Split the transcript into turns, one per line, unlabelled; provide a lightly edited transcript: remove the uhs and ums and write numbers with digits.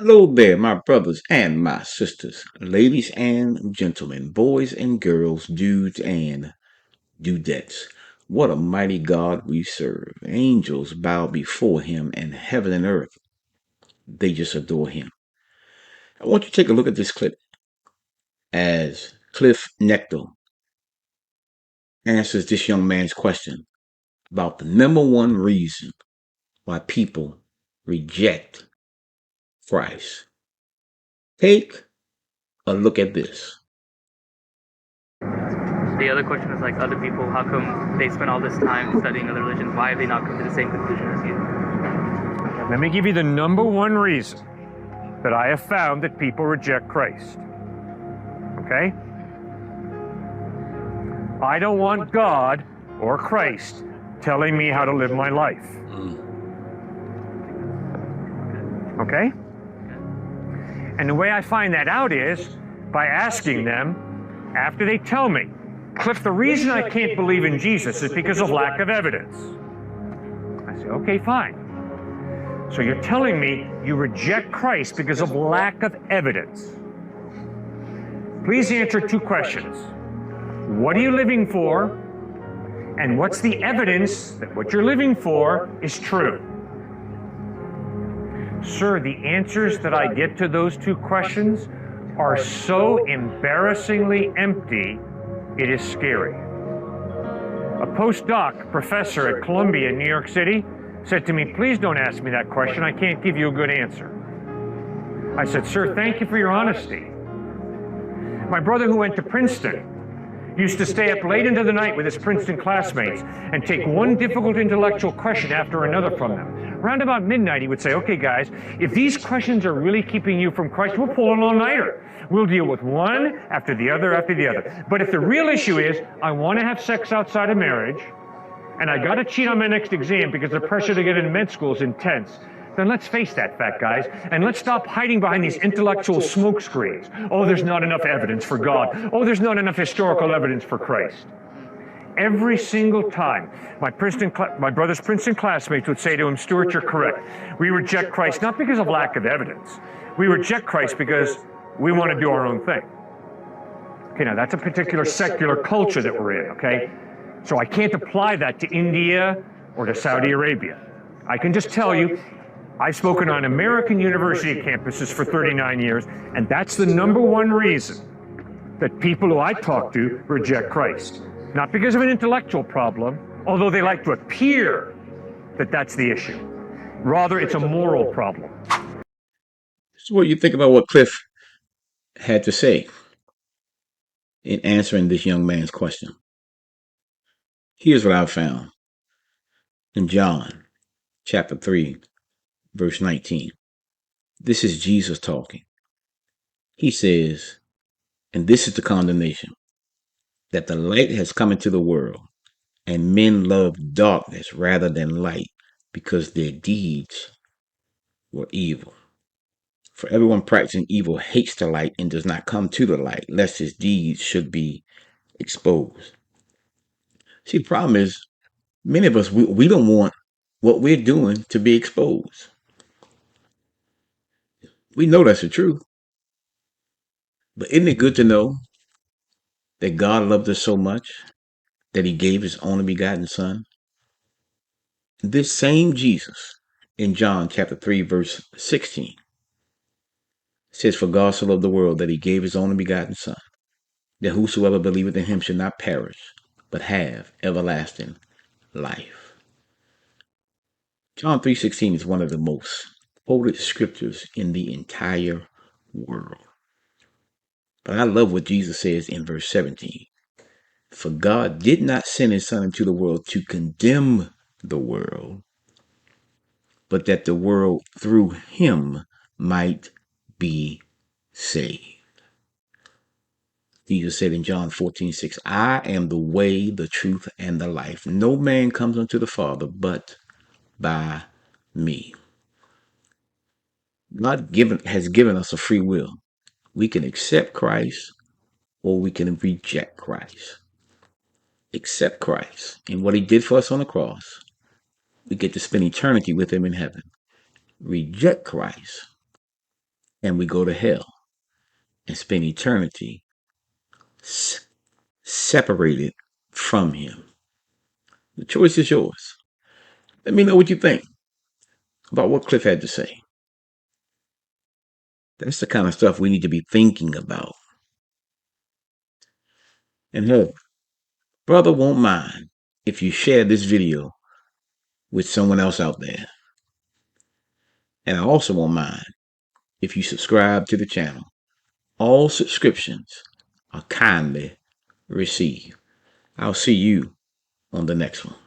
Hello there, my brothers and my sisters, ladies and gentlemen, boys and girls, dudes and dudettes. What a mighty God we serve. Angels bow before him, and heaven and earth, they just adore him. I want you to take a look at this clip as Cliffe Knechtle answers this young man's question about the number one reason why people reject Christ. Take a look at this.
The other question is like other people, how come they spend all this time studying other religions? Why have they not come to the same conclusion as you?
Let me give you the number one reason that I have found that people reject Christ. Okay? I don't want God or Christ telling me how to live my life. Okay? And the way I find that out is by asking them after they tell me, Cliff, the reason I can't believe in Jesus is because of lack of evidence. I say, okay, fine. So you're telling me you reject Christ because of lack of evidence. Please answer two questions. What are you living for? And what's the evidence that what you're living for is true? Sir, the answers that I get to those two questions are so embarrassingly empty, it is scary. A postdoc professor at Columbia in New York City said to me, please don't ask me that question. I can't give you a good answer. I said, sir, thank you for your honesty. My brother who went to Princeton used to stay up late into the night with his Princeton classmates and take one difficult intellectual question after another from them. Around about midnight, he would say, okay, guys, if these questions are really keeping you from Christ, we'll pull an all-nighter. We'll deal with one after the other after the other. But if the real issue is, I want to have sex outside of marriage, and I got to cheat on my next exam because the pressure to get into med school is intense, then let's face that fact, guys, and let's stop hiding behind these intellectual smoke screens. Oh, there's not enough evidence for God. Oh, there's not enough historical evidence for Christ. Every single time, my brother's Princeton classmates would say to him, Stuart, you're correct. We reject Christ not because of lack of evidence. We reject Christ because we want to do our own thing. Okay, now that's a particular secular culture that we're in, okay? So I can't apply that to India or to Saudi Arabia. I can just tell you, I've spoken on American university campuses for 39 years, and that's the number one reason that people who I talk to reject Christ. Not because of an intellectual problem, although they like to appear that that's the issue. Rather, it's a moral problem.
So what do you think about what Cliff had to say in answering this young man's question? Here's what I've found in John chapter 3, verse 19. This is Jesus talking. He says, and this is the condemnation, that the light has come into the world, and men love darkness rather than light, because their deeds were evil. For everyone practicing evil hates the light and does not come to the light, lest his deeds should be exposed. See, the problem is, many of us, we don't want what we're doing to be exposed. We know that's the truth. But isn't it good to know that God loved us so much that he gave his only begotten son? This same Jesus in John chapter 3, verse 16 says, for God so loved the world that he gave his only begotten son, that whosoever believeth in him should not perish, but have everlasting life. John 3:16 is one of the most quoted scriptures in the entire world. But I love what Jesus says in verse 17. For God did not send his son into the world to condemn the world, but that the world through him might be saved. Jesus said in John 14:6, I am the way, the truth, and the life. No man comes unto the Father but by me. God has given us a free will. We can accept Christ or we can reject Christ. Accept Christ and what he did for us on the cross. We get to spend eternity with him in heaven. Reject Christ. and we go to hell and spend eternity separated from him. The choice is yours. Let me know what you think about what Cliff had to say. That's the kind of stuff we need to be thinking about. And hey, brother won't mind if you share this video with someone else out there. And I also won't mind if you subscribe to the channel. All subscriptions are kindly received. I'll see you on the next one.